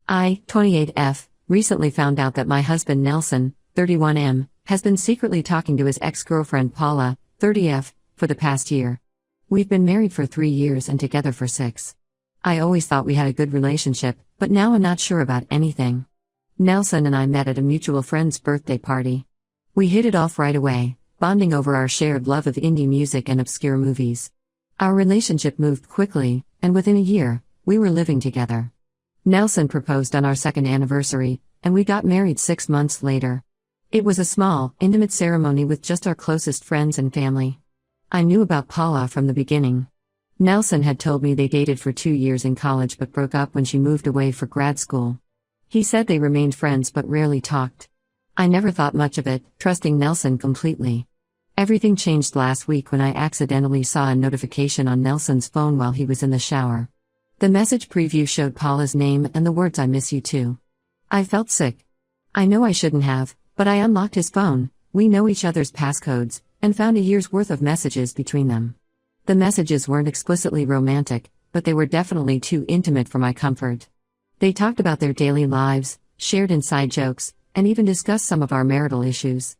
I, 28F, recently found out that my husband Nelson, 31M, has been secretly talking to his ex-girlfriend Paula, 30F, for the past year. We've been married for 3 years and together for 6. I always thought we had a good relationship, but now I'm not sure about anything. Nelson and I met at a mutual friend's birthday party. We hit it off right away, bonding over our shared love of indie music and obscure movies. Our relationship moved quickly, and within a year, we were living together. Nelson proposed on our second anniversary, and we got married 6 months later. It was a small, intimate ceremony with just our closest friends and family. I knew about Paula from the beginning. Nelson had told me they dated for 2 years in college but broke up when she moved away for grad school. He said they remained friends but rarely talked. I never thought much of it, trusting Nelson completely. Everything changed last week when I accidentally saw a notification on Nelson's phone while he was in the shower. The message preview showed Paula's name and the words "I miss you too." I felt sick. I know I shouldn't have, but I unlocked his phone, we know each other's passcodes, and found a year's worth of messages between them. The messages weren't explicitly romantic, but they were definitely too intimate for my comfort. They talked about their daily lives, shared inside jokes, and even discussed some of our marital issues.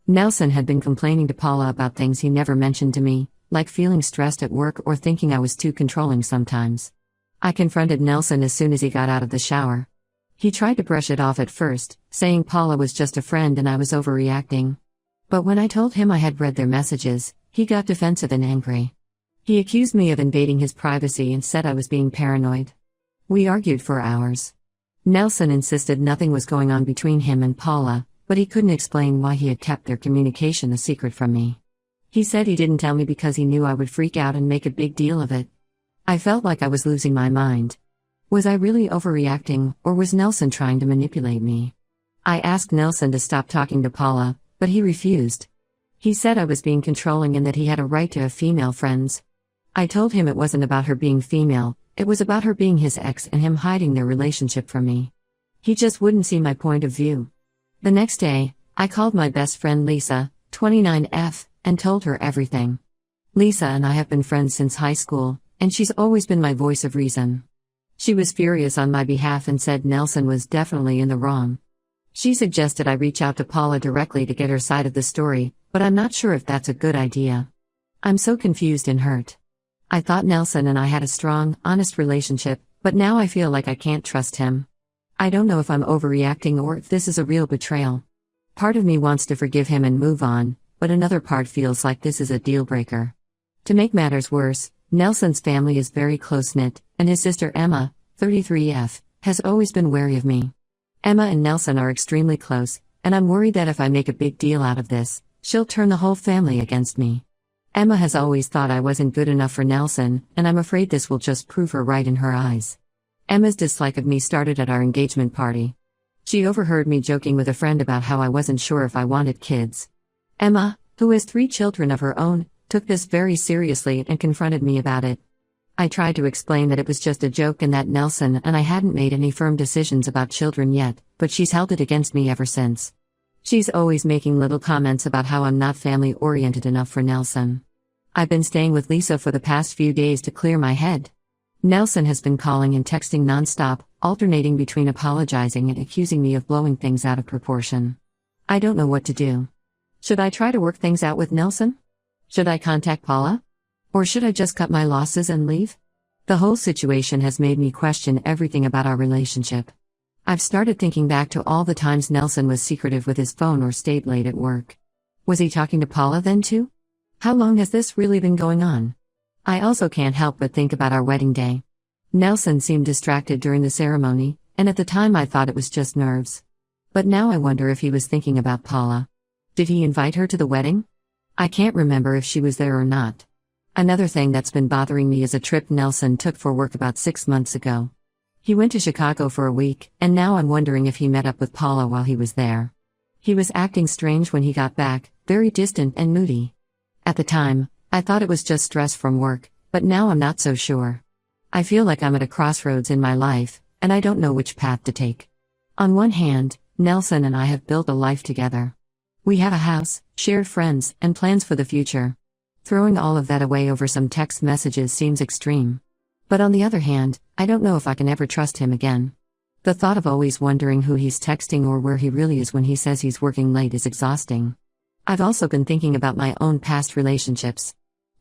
Nelson had been complaining to Paula about things he never mentioned to me, like feeling stressed at work or thinking I was too controlling sometimes. I confronted Nelson as soon as he got out of the shower. He tried to brush it off at first, saying Paula was just a friend and I was overreacting. But when I told him I had read their messages, he got defensive and angry. He accused me of invading his privacy and said I was being paranoid. We argued for hours. Nelson insisted nothing was going on between him and Paula, but he couldn't explain why he had kept their communication a secret from me. He said he didn't tell me because he knew I would freak out and make a big deal of it. I felt like I was losing my mind. Was I really overreacting, or was Nelson trying to manipulate me? I asked Nelson to stop talking to Paula, but he refused. He said I was being controlling and that he had a right to have female friends. I told him it wasn't about her being female, it was about her being his ex and him hiding their relationship from me. He just wouldn't see my point of view. The next day, I called my best friend Lisa, 29F, and told her everything. Lisa and I have been friends since high school, and she's always been my voice of reason. She was furious on my behalf and said Nelson was definitely in the wrong. She suggested I reach out to Paula directly to get her side of the story, but I'm not sure if that's a good idea. I'm so confused and hurt. I thought Nelson and I had a strong, honest relationship, but now I feel like I can't trust him. I don't know if I'm overreacting or if this is a real betrayal. Part of me wants to forgive him and move on, but another part feels like this is a deal breaker. To make matters worse, Nelson's family is very close-knit, and his sister Emma, 33F, has always been wary of me. Emma and Nelson are extremely close, and I'm worried that if I make a big deal out of this, she'll turn the whole family against me. Emma has always thought I wasn't good enough for Nelson, and I'm afraid this will just prove her right in her eyes. Emma's dislike of me started at our engagement party. She overheard me joking with a friend about how I wasn't sure if I wanted kids. Emma, who has 3 children of her own, took this very seriously and confronted me about it. I tried to explain that it was just a joke and that Nelson and I hadn't made any firm decisions about children yet, but she's held it against me ever since. She's always making little comments about how I'm not family-oriented enough for Nelson. I've been staying with Lisa for the past few days to clear my head. Nelson has been calling and texting nonstop, alternating between apologizing and accusing me of blowing things out of proportion. I don't know what to do. Should I try to work things out with Nelson? Should I contact Paula? Or should I just cut my losses and leave? The whole situation has made me question everything about our relationship. I've started thinking back to all the times Nelson was secretive with his phone or stayed late at work. Was he talking to Paula then too? How long has this really been going on? I also can't help but think about our wedding day. Nelson seemed distracted during the ceremony, and at the time I thought it was just nerves. But now I wonder if he was thinking about Paula. Did he invite her to the wedding? I can't remember if she was there or not. Another thing that's been bothering me is a trip Nelson took for work about 6 months ago. He went to Chicago for a week, and now I'm wondering if he met up with Paula while he was there. He was acting strange when he got back, very distant and moody. At the time, I thought it was just stress from work, but now I'm not so sure. I feel like I'm at a crossroads in my life, and I don't know which path to take. On one hand, Nelson and I have built a life together. We have a house, shared friends, and plans for the future. Throwing all of that away over some text messages seems extreme. But on the other hand, I don't know if I can ever trust him again. The thought of always wondering who he's texting or where he really is when he says he's working late is exhausting. I've also been thinking about my own past relationships.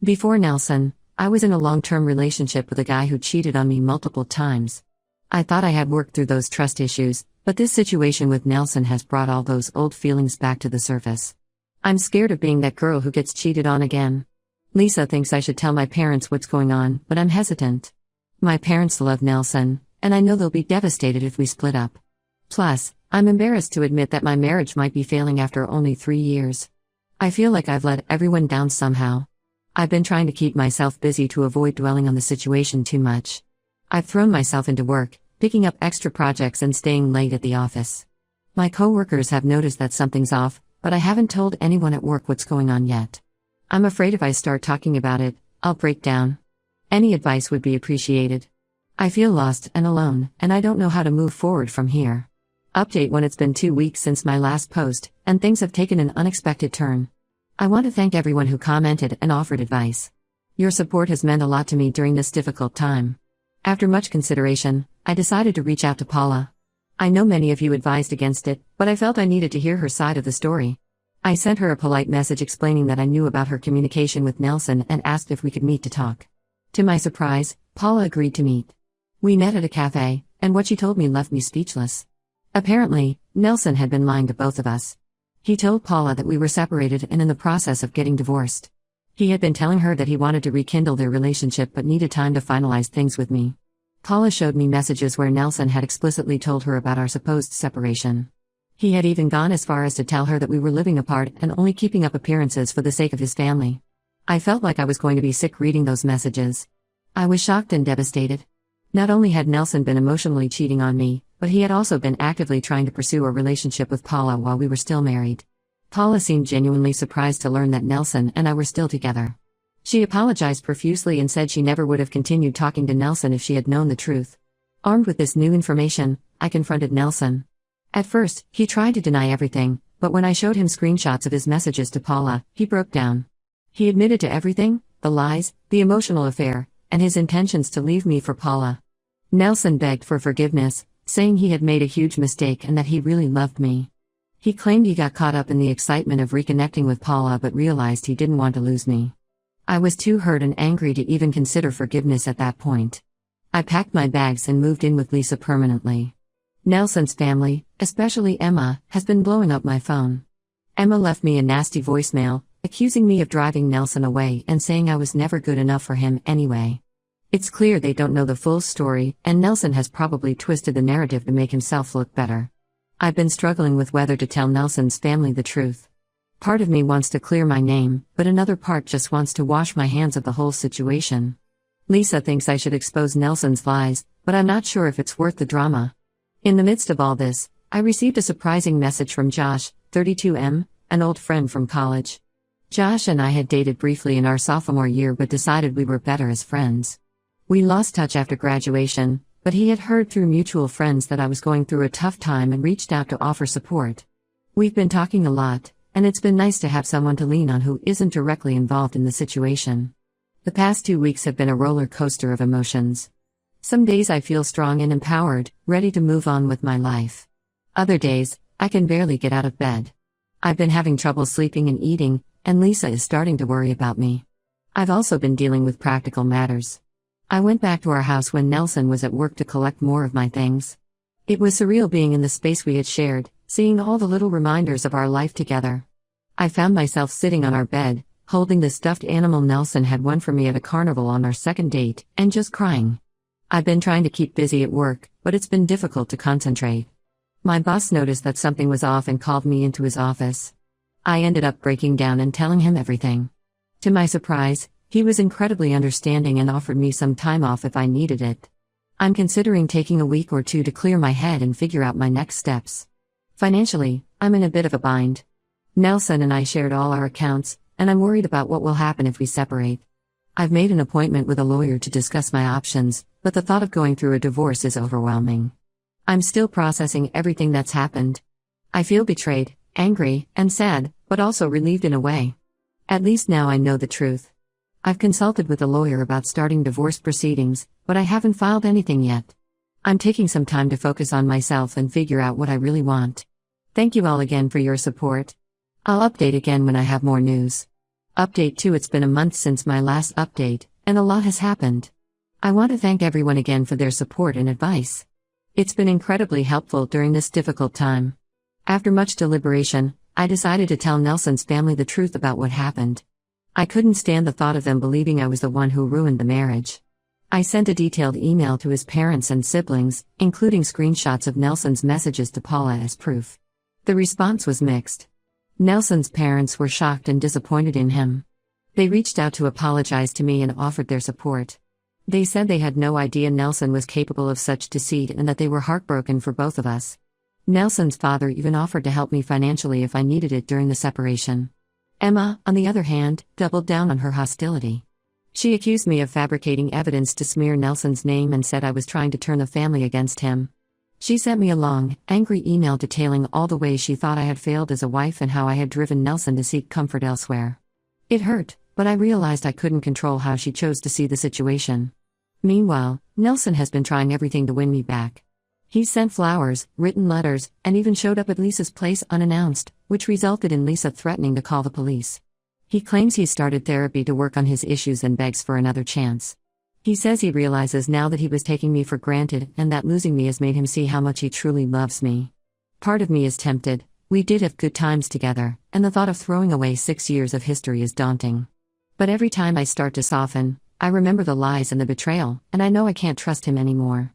Before Nelson, I was in a long-term relationship with a guy who cheated on me multiple times. I thought I had worked through those trust issues, but this situation with Nelson has brought all those old feelings back to the surface. I'm scared of being that girl who gets cheated on again. Lisa thinks I should tell my parents what's going on, but I'm hesitant. My parents love Nelson, and I know they'll be devastated if we split up. Plus, I'm embarrassed to admit that my marriage might be failing after only 3 years. I feel like I've let everyone down somehow. I've been trying to keep myself busy to avoid dwelling on the situation too much. I've thrown myself into work, picking up extra projects and staying late at the office. My coworkers have noticed that something's off, but I haven't told anyone at work what's going on yet. I'm afraid if I start talking about it, I'll break down. Any advice would be appreciated. I feel lost and alone, and I don't know how to move forward from here. Update when it's been 2 weeks since my last post, and things have taken an unexpected turn. I want to thank everyone who commented and offered advice. Your support has meant a lot to me during this difficult time. After much consideration, I decided to reach out to Paula. I know many of you advised against it, but I felt I needed to hear her side of the story. I sent her a polite message explaining that I knew about her communication with Nelson and asked if we could meet to talk. To my surprise, Paula agreed to meet. We met at a cafe, and what she told me left me speechless. Apparently, Nelson had been lying to both of us. He told Paula that we were separated and in the process of getting divorced. He had been telling her that he wanted to rekindle their relationship but needed time to finalize things with me. Paula showed me messages where Nelson had explicitly told her about our supposed separation. He had even gone as far as to tell her that we were living apart and only keeping up appearances for the sake of his family. I felt like I was going to be sick reading those messages. I was shocked and devastated. Not only had Nelson been emotionally cheating on me, but he had also been actively trying to pursue a relationship with Paula while we were still married. Paula seemed genuinely surprised to learn that Nelson and I were still together. She apologized profusely and said she never would have continued talking to Nelson if she had known the truth. Armed with this new information, I confronted Nelson. At first, he tried to deny everything, but when I showed him screenshots of his messages to Paula, he broke down. He admitted to everything, the lies, the emotional affair, and his intentions to leave me for Paula. Nelson begged for forgiveness, saying he had made a huge mistake and that he really loved me. He claimed he got caught up in the excitement of reconnecting with Paula but realized he didn't want to lose me. I was too hurt and angry to even consider forgiveness at that point. I packed my bags and moved in with Lisa permanently. Nelson's family, especially Emma, has been blowing up my phone. Emma left me a nasty voicemail, accusing me of driving Nelson away and saying I was never good enough for him anyway. It's clear they don't know the full story, and Nelson has probably twisted the narrative to make himself look better. I've been struggling with whether to tell Nelson's family the truth. Part of me wants to clear my name, but another part just wants to wash my hands of the whole situation. Lisa thinks I should expose Nelson's lies, but I'm not sure if it's worth the drama. In the midst of all this, I received a surprising message from Josh, 32M, an old friend from college. Josh and I had dated briefly in our sophomore year but decided we were better as friends. We lost touch after graduation, but he had heard through mutual friends that I was going through a tough time and reached out to offer support. We've been talking a lot, and it's been nice to have someone to lean on who isn't directly involved in the situation. The past 2 weeks have been a roller coaster of emotions. Some days I feel strong and empowered, ready to move on with my life. Other days, I can barely get out of bed. I've been having trouble sleeping and eating, and Lisa is starting to worry about me. I've also been dealing with practical matters. I went back to our house when Nelson was at work to collect more of my things. It was surreal being in the space we had shared, seeing all the little reminders of our life together. I found myself sitting on our bed, holding the stuffed animal Nelson had won for me at a carnival on our second date, and just crying. I've been trying to keep busy at work, but it's been difficult to concentrate. My boss noticed that something was off and called me into his office. I ended up breaking down and telling him everything. To my surprise, he was incredibly understanding and offered me some time off if I needed it. I'm considering taking a week or 2 to clear my head and figure out my next steps. Financially, I'm in a bit of a bind. Nelson and I shared all our accounts, and I'm worried about what will happen if we separate. I've made an appointment with a lawyer to discuss my options, but the thought of going through a divorce is overwhelming. I'm still processing everything that's happened. I feel betrayed, angry, and sad, but also relieved in a way. At least now I know the truth. I've consulted with a lawyer about starting divorce proceedings, but I haven't filed anything yet. I'm taking some time to focus on myself and figure out what I really want. Thank you all again for your support. I'll update again when I have more news. Update 2. It's been a month since my last update, and a lot has happened. I want to thank everyone again for their support and advice. It's been incredibly helpful during this difficult time. After much deliberation, I decided to tell Nelson's family the truth about what happened. I couldn't stand the thought of them believing I was the one who ruined the marriage. I sent a detailed email to his parents and siblings, including screenshots of Nelson's messages to Paula as proof. The response was mixed. Nelson's parents were shocked and disappointed in him. They reached out to apologize to me and offered their support. They said they had no idea Nelson was capable of such deceit and that they were heartbroken for both of us. Nelson's father even offered to help me financially if I needed it during the separation. Emma, on the other hand, doubled down on her hostility. She accused me of fabricating evidence to smear Nelson's name and said I was trying to turn the family against him. She sent me a long, angry email detailing all the ways she thought I had failed as a wife and how I had driven Nelson to seek comfort elsewhere. It hurt, but I realized I couldn't control how she chose to see the situation. Meanwhile, Nelson has been trying everything to win me back. He's sent flowers, written letters, and even showed up at Lisa's place unannounced, which resulted in Lisa threatening to call the police. He claims he's started therapy to work on his issues and begs for another chance. He says he realizes now that he was taking me for granted and that losing me has made him see how much he truly loves me. Part of me is tempted. We did have good times together, and the thought of throwing away 6 years of history is daunting. But every time I start to soften, I remember the lies and the betrayal, and I know I can't trust him anymore.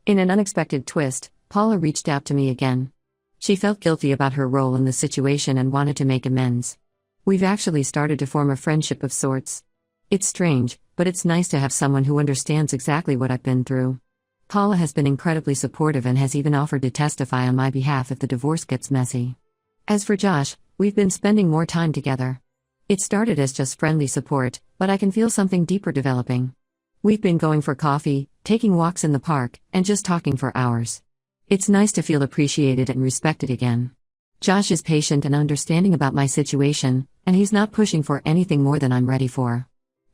In an unexpected twist, Paula reached out to me again. She felt guilty about her role in the situation and wanted to make amends. We've actually started to form a friendship of sorts. It's strange, but it's nice to have someone who understands exactly what I've been through. Paula has been incredibly supportive and has even offered to testify on my behalf if the divorce gets messy. As for Josh, we've been spending more time together. It started as just friendly support, but I can feel something deeper developing. We've been going for coffee, taking walks in the park, and just talking for hours. It's nice to feel appreciated and respected again. Josh is patient and understanding about my situation, and he's not pushing for anything more than I'm ready for.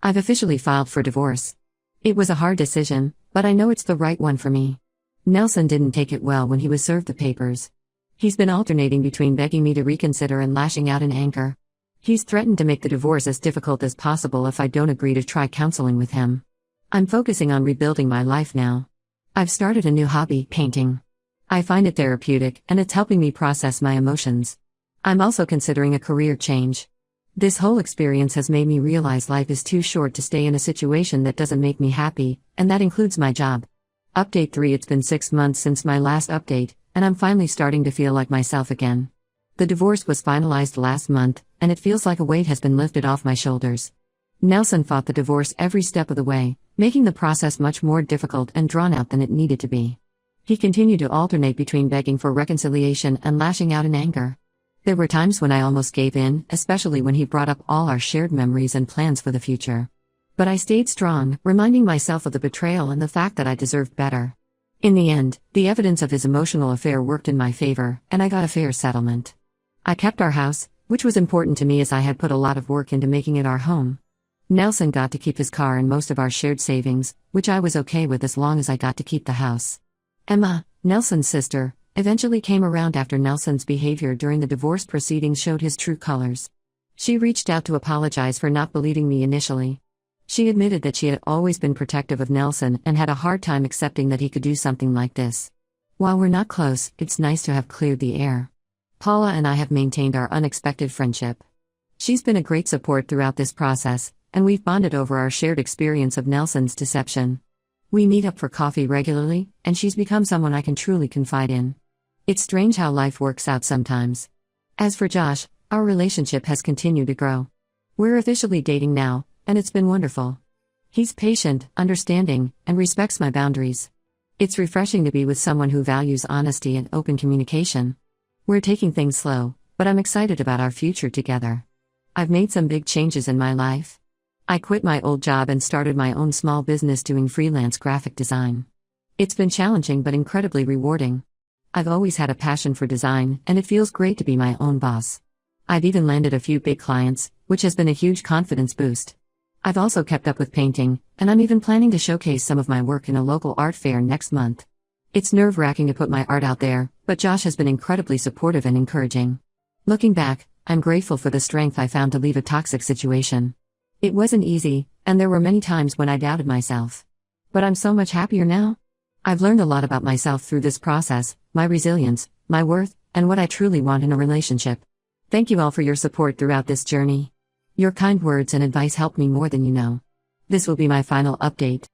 I've officially filed for divorce. It was a hard decision, but I know it's the right one for me. Nelson didn't take it well when he was served the papers. He's been alternating between begging me to reconsider and lashing out in anger. He's threatened to make the divorce as difficult as possible if I don't agree to try counseling with him. I'm focusing on rebuilding my life now. I've started a new hobby, painting. I find it therapeutic, and it's helping me process my emotions. I'm also considering a career change. This whole experience has made me realize life is too short to stay in a situation that doesn't make me happy, and that includes my job. Update 3. It's been 6 months since my last update, and I'm finally starting to feel like myself again. The divorce was finalized last month, and it feels like a weight has been lifted off my shoulders. Nelson fought the divorce every step of the way, making the process much more difficult and drawn out than it needed to be. He continued to alternate between begging for reconciliation and lashing out in anger. There were times when I almost gave in, especially when he brought up all our shared memories and plans for the future. But I stayed strong, reminding myself of the betrayal and the fact that I deserved better. In the end, the evidence of his emotional affair worked in my favor, and I got a fair settlement. I kept our house, which was important to me as I had put a lot of work into making it our home. Nelson got to keep his car and most of our shared savings, which I was okay with as long as I got to keep the house. Emma, Nelson's sister, eventually came around after Nelson's behavior during the divorce proceedings showed his true colors. She reached out to apologize for not believing me initially. She admitted that she had always been protective of Nelson and had a hard time accepting that he could do something like this. While we're not close, it's nice to have cleared the air. Paula and I have maintained our unexpected friendship. She's been a great support throughout this process, and we've bonded over our shared experience of Nelson's deception. We meet up for coffee regularly, and she's become someone I can truly confide in. It's strange how life works out sometimes. As for Josh, our relationship has continued to grow. We're officially dating now, and it's been wonderful. He's patient, understanding, and respects my boundaries. It's refreshing to be with someone who values honesty and open communication. We're taking things slow, but I'm excited about our future together. I've made some big changes in my life. I quit my old job and started my own small business doing freelance graphic design. It's been challenging but incredibly rewarding. I've always had a passion for design, and it feels great to be my own boss. I've even landed a few big clients, which has been a huge confidence boost. I've also kept up with painting, and I'm even planning to showcase some of my work in a local art fair next month. It's nerve-wracking to put my art out there, but Josh has been incredibly supportive and encouraging. Looking back, I'm grateful for the strength I found to leave a toxic situation. It wasn't easy, and there were many times when I doubted myself. But I'm so much happier now. I've learned a lot about myself through this process, my resilience, my worth, and what I truly want in a relationship. Thank you all for your support throughout this journey. Your kind words and advice helped me more than you know. This will be my final update.